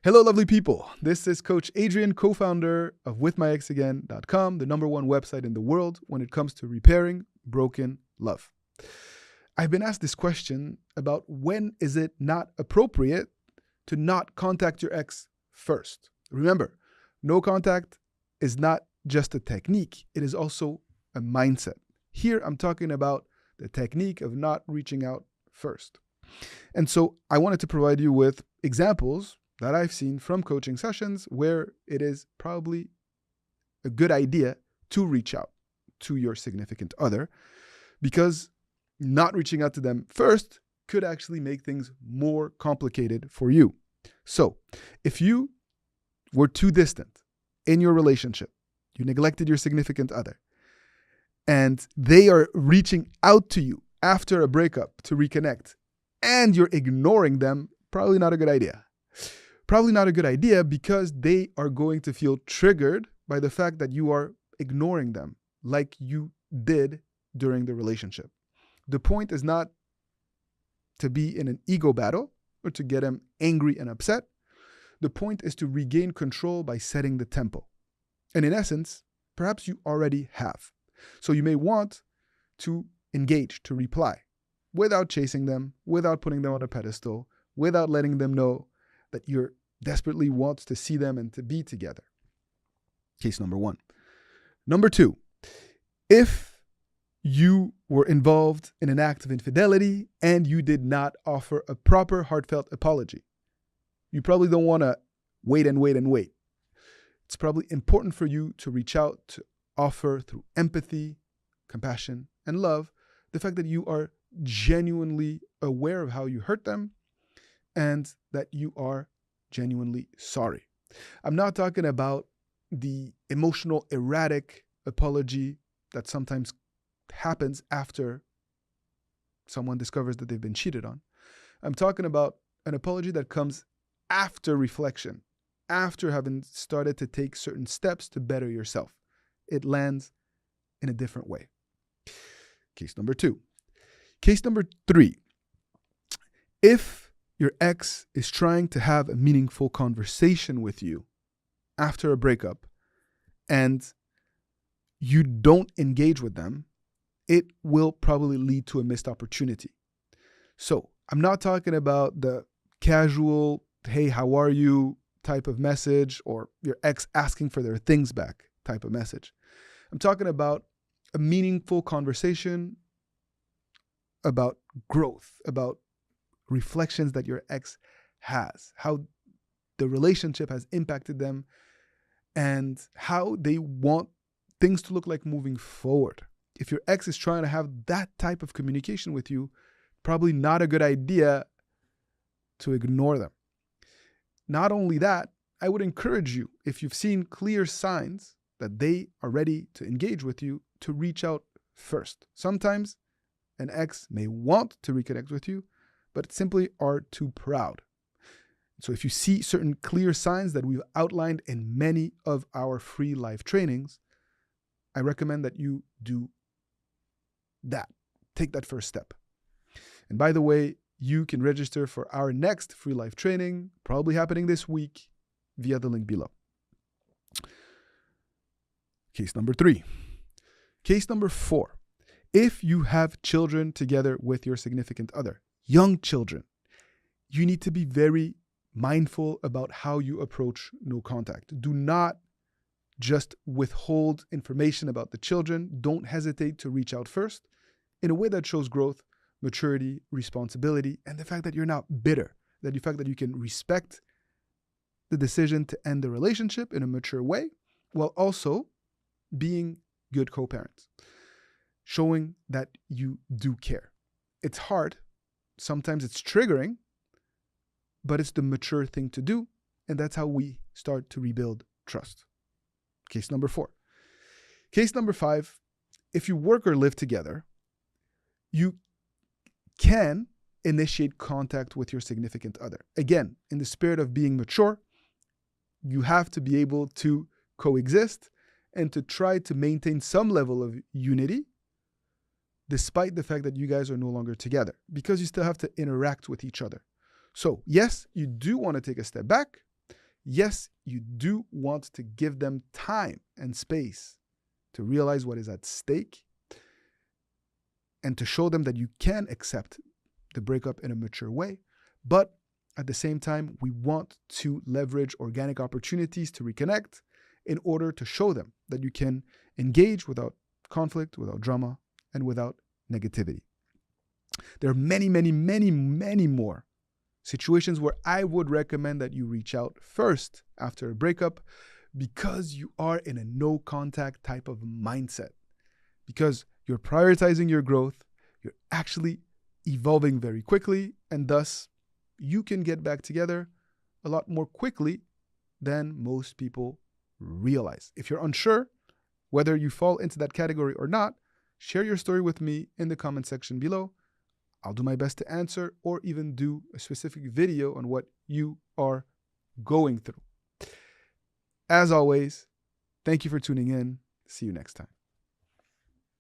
Hello, lovely people. This is Coach Adrian, co-founder of WithMyExAgain.com, the #1 website in the world when it comes to repairing broken love. I've been asked this question about when is it not appropriate to not contact your ex first. Remember, no contact is not just a technique. It is also a mindset. Here, I'm talking about the technique of not reaching out first. And so I wanted to provide you with examples that I've seen from coaching sessions where it is probably a good idea to reach out to your significant other, because not reaching out to them first could actually make things more complicated for you. So if you were too distant in your relationship, you neglected your significant other, and they are reaching out to you after a breakup to reconnect, and you're ignoring them, probably not a good idea. Probably not a good idea because they are going to feel triggered by the fact that you are ignoring them like you did during the relationship. The point is not to be in an ego battle or to get them angry and upset. The point is to regain control by setting the tempo. And in essence, perhaps you already have. So you may want to engage, to reply, without chasing them, without putting them on a pedestal, without letting them know that you're desperately wants to see them and to be together. Case number 1. Number 2, if you were involved in an act of infidelity and you did not offer a proper heartfelt apology, you probably don't want to wait. It's probably important for you to reach out, to offer through empathy, compassion, and love, the fact that you are genuinely aware of how you hurt them and that you are genuinely sorry. I'm not talking about the emotional, erratic apology that sometimes happens after someone discovers that they've been cheated on. I'm talking about an apology that comes after reflection, after having started to take certain steps to better yourself. It lands in a different way. Case number 2. Case number 3. If your ex is trying to have a meaningful conversation with you after a breakup and you don't engage with them, it will probably lead to a missed opportunity. So I'm not talking about the casual, hey, how are you type of message, or your ex asking for their things back type of message. I'm talking about a meaningful conversation about growth, about reflections that your ex has, how the relationship has impacted them, and how they want things to look like moving forward. If your ex is trying to have that type of communication with you, probably not a good idea to ignore them. Not only that, I would encourage you, if you've seen clear signs that they are ready to engage with you, to reach out first. Sometimes an ex may want to reconnect with you, but simply are too proud. So if you see certain clear signs that we've outlined in many of our free live trainings, I recommend that you do that. Take that first step. And by the way, you can register for our next free live training, probably happening this week, via the link below. Case number 3. Case number 4. If you have children together with your significant other, young children, you need to be very mindful about how you approach no contact. Do not just withhold information about the children. Don't hesitate to reach out first in a way that shows growth, maturity, responsibility, and the fact that you're not bitter, that the fact that you can respect the decision to end the relationship in a mature way, while also being good co-parents, showing that you do care. It's hard. Sometimes it's triggering, but it's the mature thing to do. And that's how we start to rebuild trust. Case number 4. Case number 5, if you work or live together, you can initiate contact with your significant other. Again, in the spirit of being mature, you have to be able to coexist and to try to maintain some level of unity despite the fact that you guys are no longer together, because you still have to interact with each other. So yes, you do want to take a step back, Yes, you do want to give them time and space to realize what is at stake and to show them that you can accept the breakup in a mature way. But at the same time, we want to leverage organic opportunities to reconnect in order to show them that you can engage without conflict, without drama, and without negativity. There are many, many, many, many more situations where I would recommend that you reach out first after a breakup because you are in a no contact type of mindset, because you're prioritizing your growth, you're actually evolving very quickly, and thus you can get back together a lot more quickly than most people realize. If you're unsure whether you fall into that category or not, share your story with me in the comment section below. I'll do my best to answer or even do a specific video on what you are going through. As always, thank you for tuning in. See you next time.